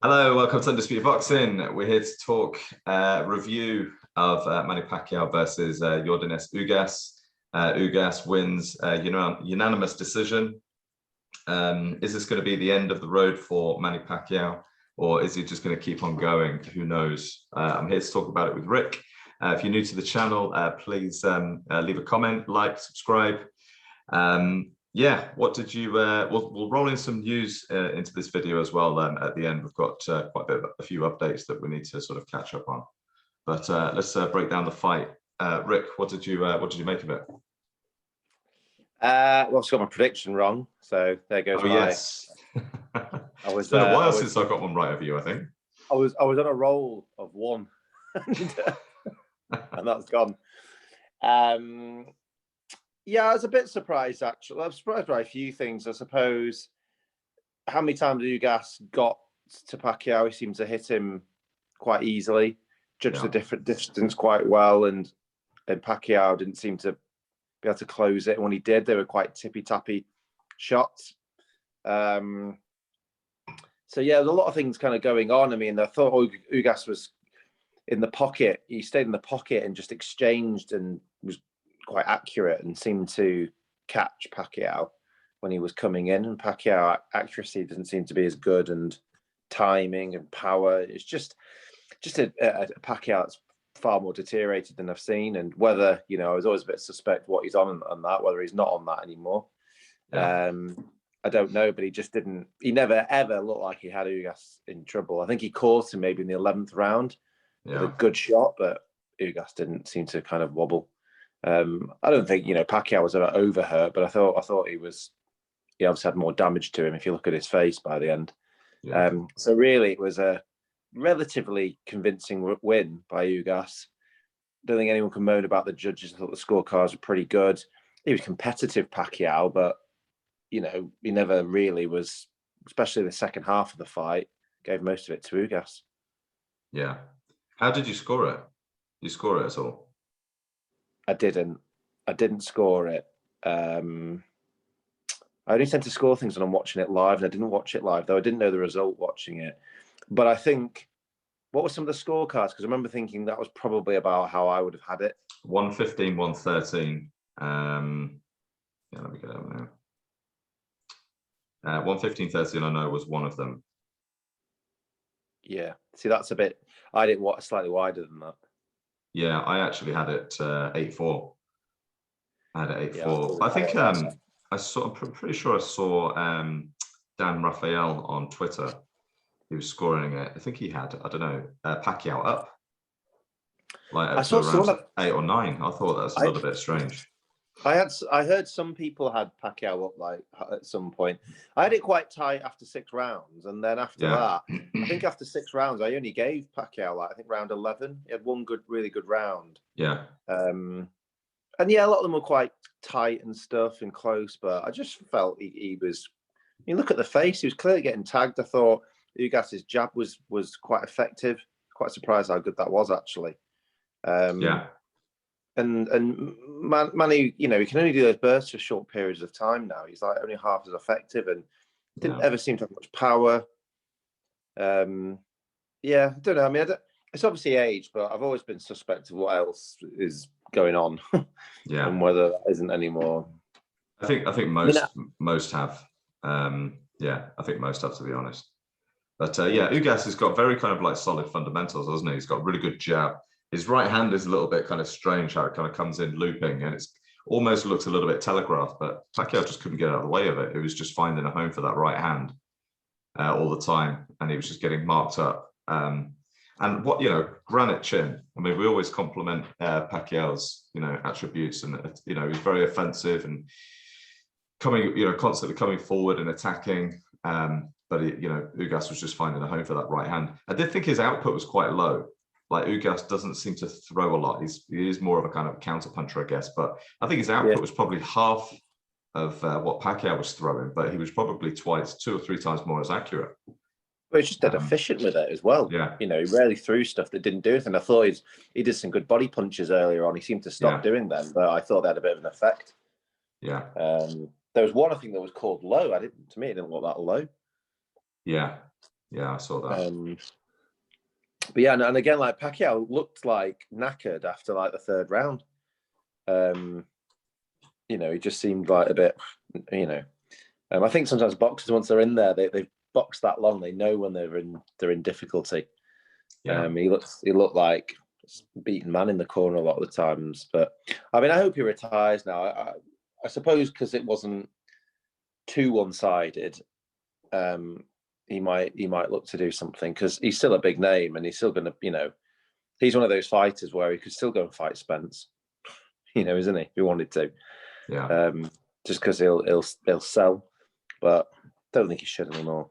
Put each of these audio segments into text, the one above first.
Hello, welcome to Undisputed Boxing. We're here to talk review of Manny Pacquiao versus Ugas. Ugas wins unanimous decision. Is this going to be the end of the road for Manny Pacquiao, or is he just going to keep on going? Who knows? I'm here to talk about it with Rick. If you're new to the channel, please leave a comment, like, subscribe. Yeah, what did you we'll roll in some news into this video as well. At the end we've got quite a few updates that we need to sort of catch up on, but let's break down the fight. Rick, what did you make of it? Well, I've got my prediction wrong, so there goes yes. It's been a while since I got one right of you, I think. I was on a roll of one and that's gone. Yeah, I was a bit surprised, actually. I was surprised by a few things. I suppose how many times Ugas got to Pacquiao, he seemed to hit him quite easily, judged the different distance quite well, and Pacquiao didn't seem to be able to close it. And when he did, they were quite tippy-tappy shots. So yeah, there's a lot of things kind of going on. I mean, I thought Ugas was in the pocket. He stayed in the pocket and just exchanged and was quite accurate and seemed to catch Pacquiao when he was coming in, and Pacquiao accuracy doesn't seem to be as good, and timing and power, it's just a Pacquiao that's far more deteriorated than I've seen. And whether, you know, I was always a bit suspect what he's on that, whether he's not on that anymore. I don't know, but he never ever looked like he had Ugas in trouble. I think he caught him maybe in the 11th round with a good shot, but Ugas didn't seem to kind of wobble. I don't think, you know, Pacquiao was overhurt, but I thought he obviously had more damage to him if you look at his face by the end. So really, it was a relatively convincing win by Ugas. Don't think anyone can moan about the judges. I thought the scorecards were pretty good. He was competitive, Pacquiao, but you know, he never really was, especially the second half of the fight, gave most of it to Ugas. Yeah. How did you score it? Did you score it at all? I didn't score it. I only tend to score things when I'm watching it live, and I didn't watch it live, though I didn't know the result watching it. But I think, what were some of the scorecards? Because I remember thinking that was probably about how I would have had it. 115, 113. Yeah, let me get out now. 115, 13, I know was one of them. Yeah. See, that's a bit, I did what slightly wider than that. Yeah, I actually had it 8-4. I had it 8-4. Yeah, I think I'm pretty sure I saw Dan Raphael on Twitter. He was scoring it. I think he had, I don't know, Pacquiao up. Like up to around 8 or 9. I thought that's a little bit strange. I heard some people had Pacquiao up like at some point. I had it quite tight after 6 rounds, and then after that, I think after 6 rounds, I only gave Pacquiao like I think round 11. He had one really good round. Yeah. And yeah, a lot of them were quite tight and stuff and close, but I just felt he was. You look at the face; he was clearly getting tagged. I thought Ugas's jab was quite effective. Quite surprised how good that was actually. Yeah. And Manny, you know, he can only do those bursts for short periods of time now. He's like only half as effective and didn't ever seem to have much power. Yeah, I don't know. I mean, it's obviously age, but I've always been suspect of what else is going on. Yeah. And whether that isn't anymore. I think most have. Yeah, I think most have, to be honest. But yeah, Ugas has got very kind of like solid fundamentals, hasn't he? He's got a really good jab. His right hand is a little bit kind of strange how it kind of comes in looping, and it's almost looks a little bit telegraphed, but Pacquiao just couldn't get out of the way of it. It was just finding a home for that right hand all the time, and he was just getting marked up. And what, you know, granite chin. I mean, we always compliment Pacquiao's, you know, attributes, and you know, he's very offensive and coming, you know, constantly coming forward and attacking. But you know, Ugas was just finding a home for that right hand. I did think his output was quite low. Like Ugas doesn't seem to throw a lot. He is more of a kind of counter puncher, I guess. But I think his output was probably half of what Pacquiao was throwing, but he was probably 2 or 3 times more as accurate. But he's just dead efficient with it as well. Yeah. You know, he rarely threw stuff that didn't do anything. I thought he did some good body punches earlier on. He seemed to stop doing them, but I thought they had a bit of an effect. Yeah. There was one, I think, that was called low. To me, it didn't look that low. Yeah. Yeah, I saw that. But yeah, and again, like Pacquiao looked like knackered after like the third round. You know, he just seemed like a bit, you know. I think sometimes boxers, once they're in there, they've boxed that long, they know when they're in difficulty. Yeah. He looked like a beaten man in the corner a lot of the times. But I mean, I hope he retires now. I suppose because it wasn't too one-sided. He might look to do something because he's still a big name and he's still going to, you know, he's one of those fighters where he could still go and fight Spence, you know, isn't he? If he wanted to, yeah. Just because he'll sell, but don't think he should anymore.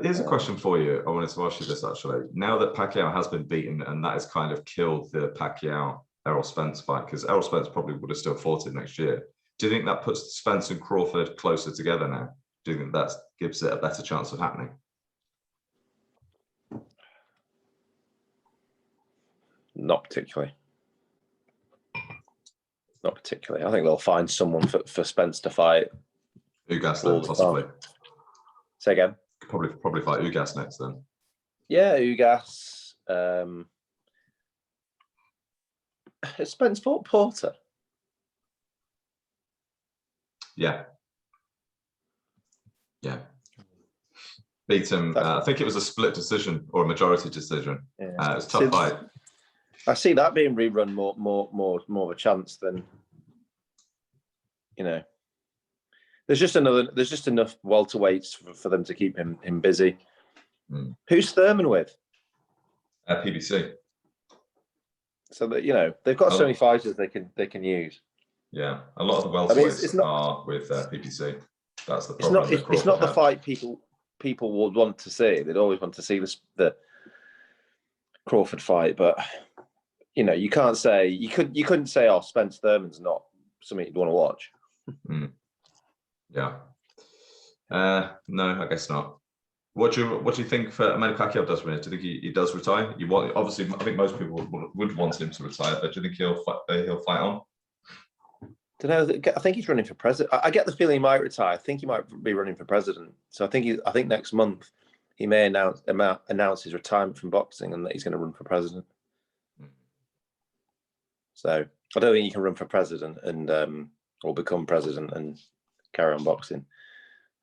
Here's a question for you. I wanted to ask you this actually. Now that Pacquiao has been beaten, and that has kind of killed the Pacquiao Errol Spence fight, because Errol Spence probably would have still fought it next year. Do you think that puts Spence and Crawford closer together now? Do you think that gives it a better chance of happening? Not particularly. Not particularly. I think they'll find someone for Spence to fight. Ugas then, possibly. Say again. Probably fight Ugas next then. Yeah, Ugas. Spence fought Porter. Yeah. Yeah. Beat him. I think it was a split decision or a majority decision. Yeah. It was a tough fight. I see that being rerun more of a chance than, you know. There's just enough welterweights for them to keep him busy. Who's Thurman with? PBC. So that, you know, they've got so many fighters they can use. Yeah, a lot of the welterweights are with PBC. That's the problem. It's not the fight people would want to see. They'd always want to see the Crawford fight, but you know, you can't say you couldn't say, oh, Spence Thurman's not something you'd want to watch. Yeah. No, I guess not. What do you think for Manny Pacquiao does win it? Do you think he does retire? Obviously, I think most people would want him to retire, but do you think he'll fight on? Don't know. I think he's running for president. I get the feeling he might retire. I think he might be running for president. So I think next month he may announce his retirement from boxing and that he's going to run for president. So I don't think you can run for president and or become president and carry on boxing.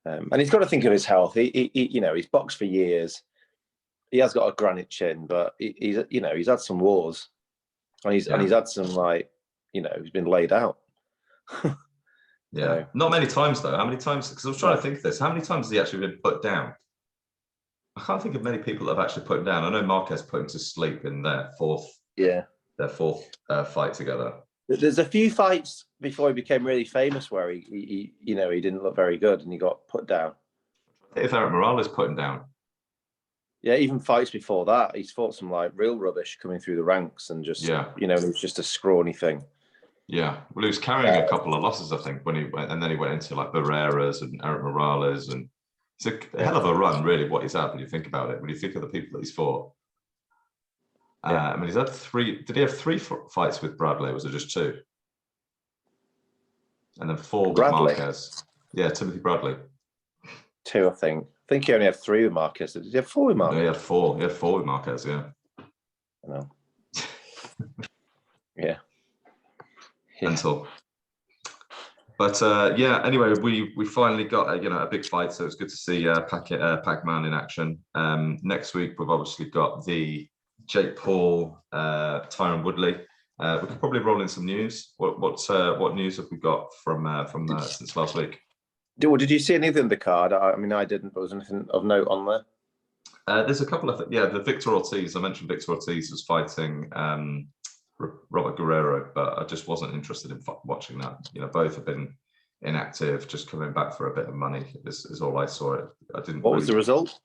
And he's got to think of his health. He you know, he's boxed for years. He has got a granite chin, but he's you know, he's had some wars, and he's had some, like, you know, he's been laid out. Yeah, not many times though. How many times? Because I was trying to think of this. How many times has he actually been put down? I can't think of many people that have actually put him down. I know Marquez put him to sleep in their fourth fight together. There's a few fights before he became really famous where he you know, he didn't look very good and he got put down. If Eric Morales put him down. Yeah, even fights before that, he's fought some like real rubbish coming through the ranks and just, you know, it was just a scrawny thing. Yeah, well, he was carrying a couple of losses, I think, when he went, and then he went into like Barreras and Eric Morales, and it's a hell of a run, really, what he's had when you think about it. When you think of the people that he's fought, I mean, he's had three. Did he have three fights with Bradley? Or was it just two? And then four with Marquez. Yeah, Timothy Bradley. Two, I think. I think he only had three with Marquez. Did he have four with Marquez? No, he had four. He had four with Marquez. Yeah. I know. Yeah. Mental. But yeah, anyway, we finally got a big fight, so it's good to see Pacman in action. Next week we've obviously got the Jake Paul, Tyron Woodley. We could probably roll in some news. What news have we got from since last week? Did you see anything in the card? I mean, I didn't, but was there anything of note on there? There's a couple of the Victor Ortiz. I mentioned Victor Ortiz was fighting Robert Guerrero, but I just wasn't interested in watching that. You know, both have been inactive, just coming back for a bit of money is all I saw. I didn't. What was the result?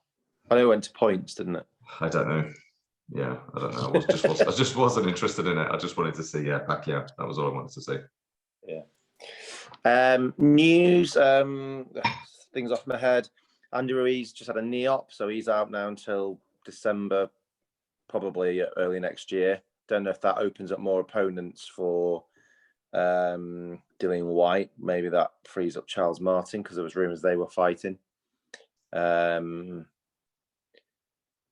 I know it went to points, didn't it? I don't know. Yeah, I don't know. I just wasn't interested in it. I just wanted to see Pacquiao. That was all I wanted to see. Yeah. News. Things off my head. Andy Ruiz just had a knee op, so he's out now until December, probably early next year. Don't know if that opens up more opponents for Dillian White. Maybe that frees up Charles Martin because there was rumours they were fighting.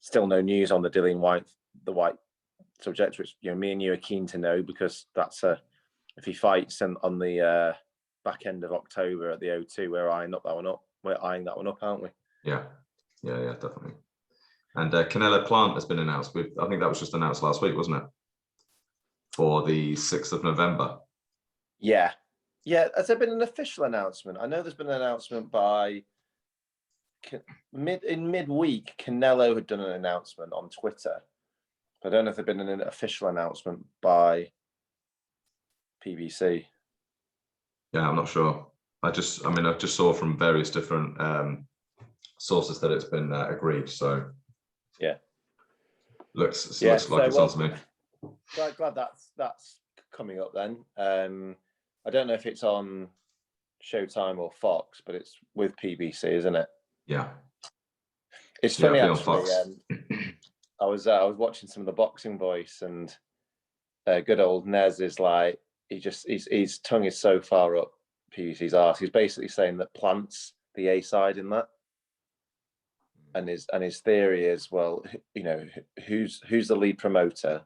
still no news on the White subject, which me and you are keen to know, because that's if he fights on the back end of October at the O2, we're eyeing that one up, aren't we? Yeah, definitely. And Canelo Plant has been announced. I think that was just announced last week, wasn't it? For the 6th of November. Yeah. Has there been an official announcement? I know there's been an announcement by midweek. Canelo had done an announcement on Twitter. I don't know if there's been an official announcement by PBC. Yeah, I'm not sure. I just saw from various different sources that it's been agreed. So yeah, looks like it's on to me. Glad that's coming up then. I don't know if it's on Showtime or Fox, but it's with PBC, isn't it? Yeah. It's funny actually. I was watching some of the Boxing Voice, and good old Nez is like, his tongue is so far up PBC's arse. He's basically saying that Plant's the A side in that, and his theory is, well, who's the lead promoter,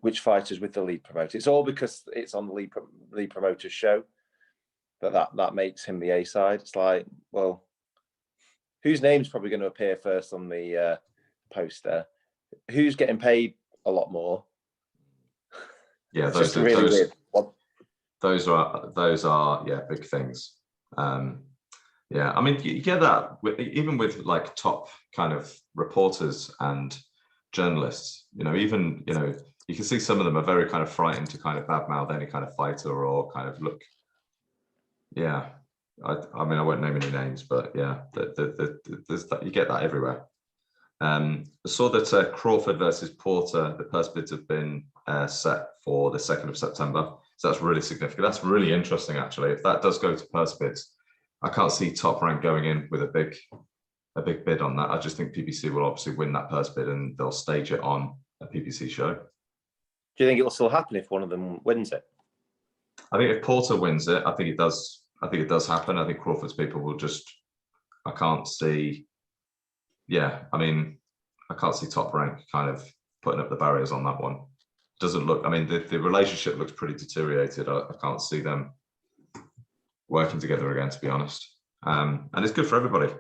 which fighters with the lead promoter. It's all because it's on the lead promoter's show that makes him the A side. It's like, well, whose name's probably going to appear first on the poster? Who's getting paid a lot more? Yeah, those are big things. Yeah, I mean, you get that even with like top kind of reporters and journalists. You can see some of them are very kind of frightened to kind of badmouth any kind of fighter or kind of look. Yeah, I mean, I won't name any names, but yeah, there's that, you get that everywhere. I saw that Crawford versus Porter, the purse bids have been set for the 2nd of September. So that's really significant. That's really interesting, actually. If that does go to purse bids, I can't see Top Rank going in with a big bid on that. I just think PBC will obviously win that purse bid and they'll stage it on a PBC show. Do you think it will still happen if one of them wins it? I think if Porter wins it, I think it does happen. I think Crawford's people will just, I can't see. Yeah, I mean, I can't see Top Rank kind of putting up the barriers on that one. Doesn't look, I mean, the relationship looks pretty deteriorated. I can't see them working together again, to be honest. And it's good for everybody.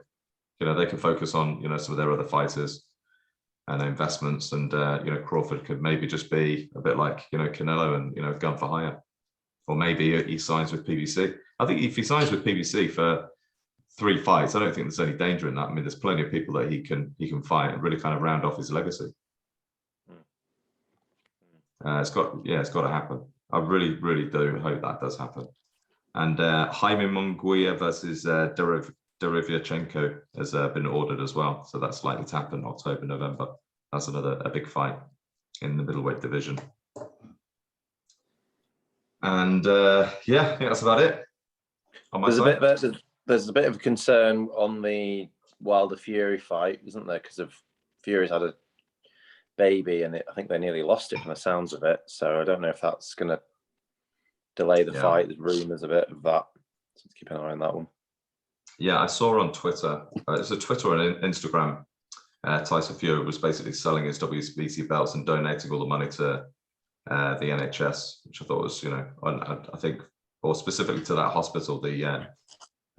They can focus on, some of their other fighters and investments. And, Crawford could maybe just be a bit like, Canelo and, gun for hire. Or maybe he signs with PBC. I think if he signs with PBC for 3 fights, I don't think there's any danger in that. I mean, there's plenty of people that he can fight and really kind of round off his legacy. It's got to happen. I really, really do hope that does happen. And Jaime Munguia versus Derevyanchenko has been ordered as well, so that's likely to happen October, November. That's a big fight in the middleweight division. And I think that's about it on my side. There's a bit of concern on the Wilder Fury fight, isn't there? Because of Fury's had a baby, and I think they nearly lost it from the sounds of it. So I don't know if that's going to delay the fight. There's rumours of it of that. So keep an eye on that one. Yeah, I saw on Twitter. It's a Twitter and Instagram. Tyson Fury was basically selling his WBC belts and donating all the money to the NHS, which I thought was, I think, or specifically to that hospital, the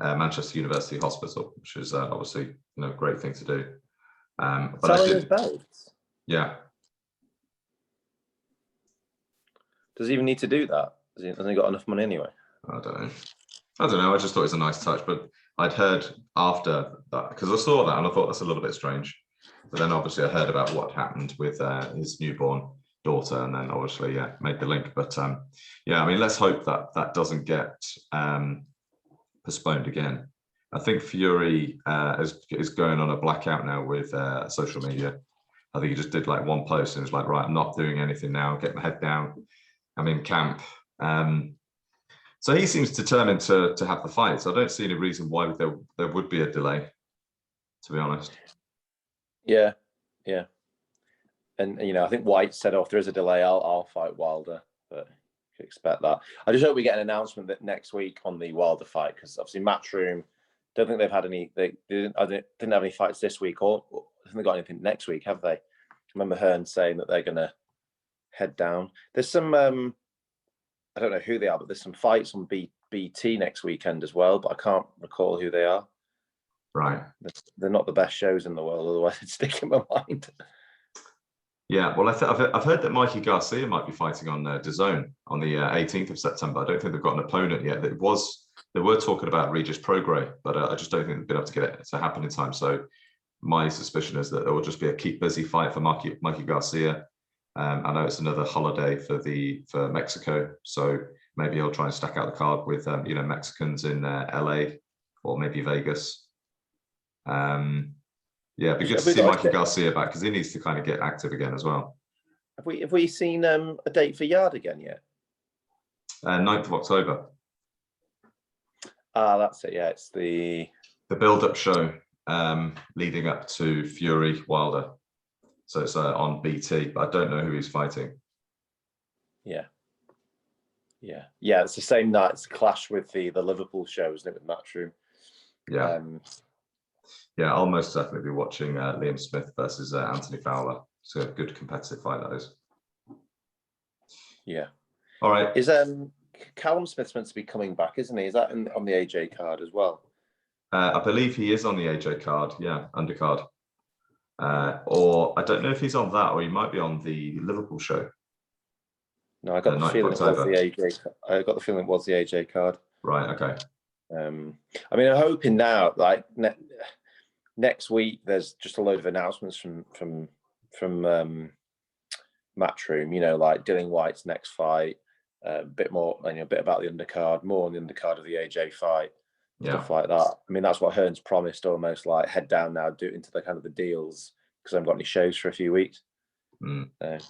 Manchester University Hospital, which is obviously, a great thing to do. But selling his belts? Yeah. Does he even need to do that? Hasn't he got enough money anyway? I don't know. I just thought it was a nice touch, but I'd heard after that, because I saw that and I thought that's a little bit strange. But then obviously I heard about what happened with his newborn daughter, and then obviously made the link. But I mean, let's hope that doesn't get postponed again. I think Fury is going on a blackout now with social media. I think he just did like one post and was like, right, I'm not doing anything now, get my head down, I'm in camp. So he seems determined to have the fight. So I don't see any reason why there would be a delay, to be honest. Yeah. And I think White said, if there is a delay, I'll fight Wilder, but you could expect that. I just hope we get an announcement that next week on the Wilder fight, because obviously Matchroom don't think they've had any. They didn't have any fights this week, or I think they got anything next week, have they? I remember Hearn saying that they're going to head down. There's some. I don't know who they are, but there's some fights on BT next weekend as well. But I can't recall who they are. Right. They're not the best shows in the world. Otherwise, it'd stick in my mind. Yeah, well, I've heard that Mikey Garcia might be fighting on DAZN on the 18th of September. I don't think they've got an opponent yet. They were talking about Regis Prograis, but I just don't think they've been able to get it to happen in time. So my suspicion is that it will just be a keep busy fight for Mikey Garcia. I know it's another holiday for Mexico, so maybe he'll try and stack out the card with Mexicans in LA or maybe Vegas. Yeah, it'd be good to see Mikey Garcia back because he needs to kind of get active again as well. Have we seen a date for Yard again yet? 9th of October. That's it. Yeah, it's the build-up show leading up to Fury Wilder. So it's on BT, but I don't know who he's fighting. Yeah. It's the same night. It's a clash with the Liverpool show, isn't it, with Matchroom? Yeah. Yeah, I'll most definitely be watching Liam Smith versus Anthony Fowler. It's a good competitive fight, that is. Yeah. All right. Is Callum Smith's meant to be coming back, isn't he? Is that on the AJ card as well? I believe he is on the AJ card. Yeah, undercard. Or I don't know if he's on that, or he might be on the Liverpool show. No, I got the feeling it was the AJ. I got the feeling it was the AJ card. Right. Okay. I mean, I'm hoping now, like next week, there's just a load of announcements from Matchroom. Like Dillian White's next fight, a bit more, a bit about the undercard, more on the undercard of the AJ fight, stuff like that. I mean, that's what Hearn's promised, almost like head down now, do into the kind of the deals because I haven't got any shows for a few weeks.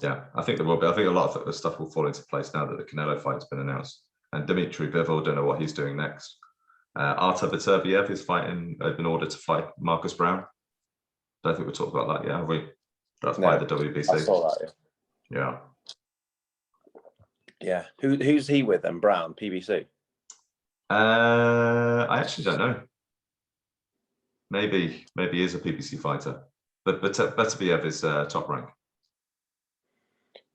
Yeah, I think there will be. I think a lot of the stuff will fall into place now that the Canelo fight's been announced. And Dmitry Bivol, don't know what he's doing next. Artur Beterbiev is been ordered to fight Marcus Brown. Don't think we talked about that yet, have we? That's by the WBC. I saw that, yeah. Yeah. Who's he with then? Brown, PBC? I actually don't know. Maybe he is a PBC fighter. But Beterbiev is top rank.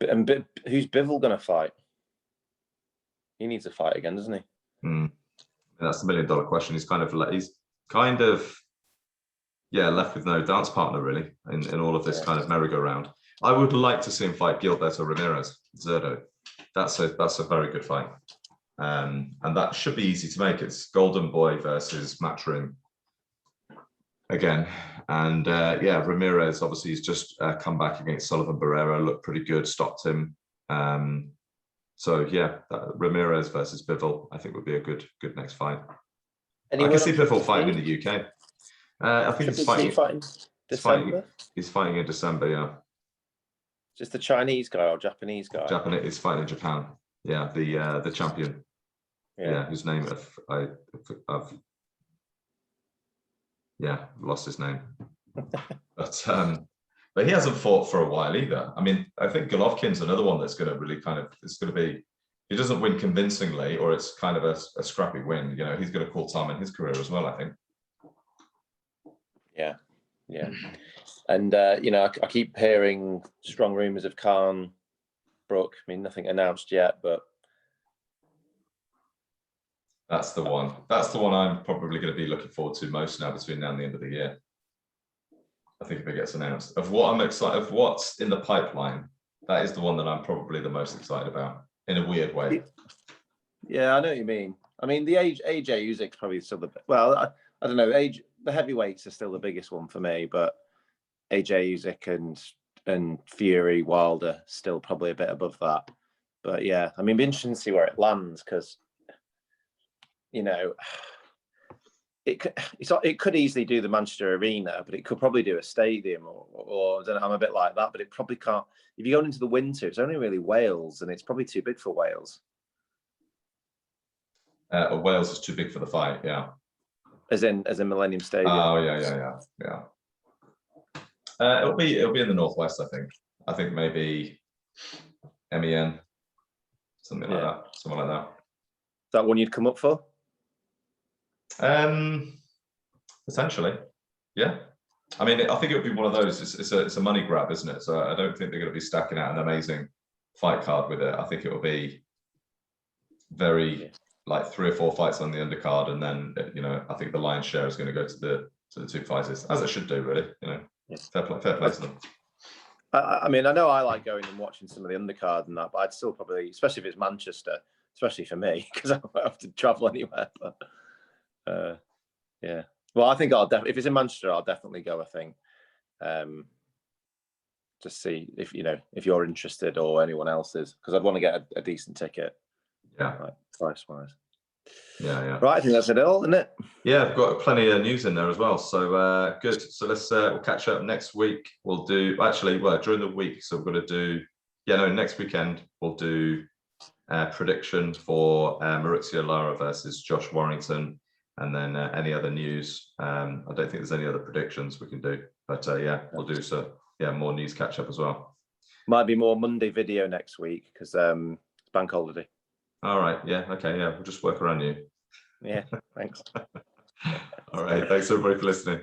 And who's Bivol going to fight? He needs a fight again, doesn't he? That's the $1 million question. He's kind of left with no dance partner really in all of this kind of merry-go-round. I would like to see him fight Gilberto Ramirez, Zurdo. That's a very good fight, and that should be easy to make. It's Golden Boy versus Matchroom again, and Ramirez obviously has just come back against Sullivan Barrera, looked pretty good, stopped him. So Ramirez versus Bivol, I think would be a good next fight. I can see Bivol fighting in the UK. I think he's fighting December. He's fighting in December. Yeah. Just the Chinese guy or Japanese guy? Japanese. He's fighting in Japan. Yeah, the champion. Yeah, whose name I've lost his name. But he hasn't fought for a while either. I mean, I think Golovkin's another one that's going to really it's going to be, he doesn't win convincingly, or it's kind of a scrappy win. He's going to call time in his career as well, I think. Yeah. And, I keep hearing strong rumours of Khan Brook. I mean, nothing announced yet, but. That's the one. That's the one I'm probably going to be looking forward to most now between now and the end of the year. I think if it gets announced, of what's in the pipeline, that is the one that I'm probably the most excited about in a weird way. Yeah, I know what you mean. I mean, the AJ Usyk's probably still I don't know. The heavyweights are still the biggest one for me, but AJ Usyk and Fury Wilder still probably a bit above that. But yeah, I mean, it'd be interesting to see where it lands because, it could easily do the Manchester Arena, but it could probably do a stadium or I don't know. I'm a bit like that, but it probably can't. If you're going into the winter, it's only really Wales, and it's probably too big for Wales. Wales is too big for the fight, yeah. As in Millennium Stadium. Oh yeah. It'll be in the northwest, I think. I think maybe MEN, something like that. Is that one you'd come up for? Potentially, yeah. I mean, I think it would be one of those. It's a money grab, isn't it? So I don't think they're going to be stacking out an amazing fight card with it. I think it will be very like 3 or 4 fights on the undercard, and then I think the lion's share is going to go to the 2 fighters, as it should do, really. Fair play to them. I mean, I know I like going and watching some of the undercard and that, but I'd still probably, especially if it's Manchester, especially for me, because I don't have to travel anywhere. But yeah, well, I think if it's in Manchester, I'll definitely go. I think just see if you're interested or anyone else is, because I'd want to get a decent ticket. Yeah, like, price-wise. Yeah. Right, I think that's it all, isn't it? Yeah, I've got plenty of news in there as well. So good. So we'll catch up next week. We'll do during the week. So we're going to do next weekend we'll do prediction for Maurizio Lara versus Josh Warrington, and then any other news. I don't think there's any other predictions we can do, but we'll do more news catch up as well. Might be more Monday video next week because it's bank holiday. All right. Yeah. Okay. Yeah. We'll just work around you. Yeah. Thanks. All right. Thanks everybody for listening.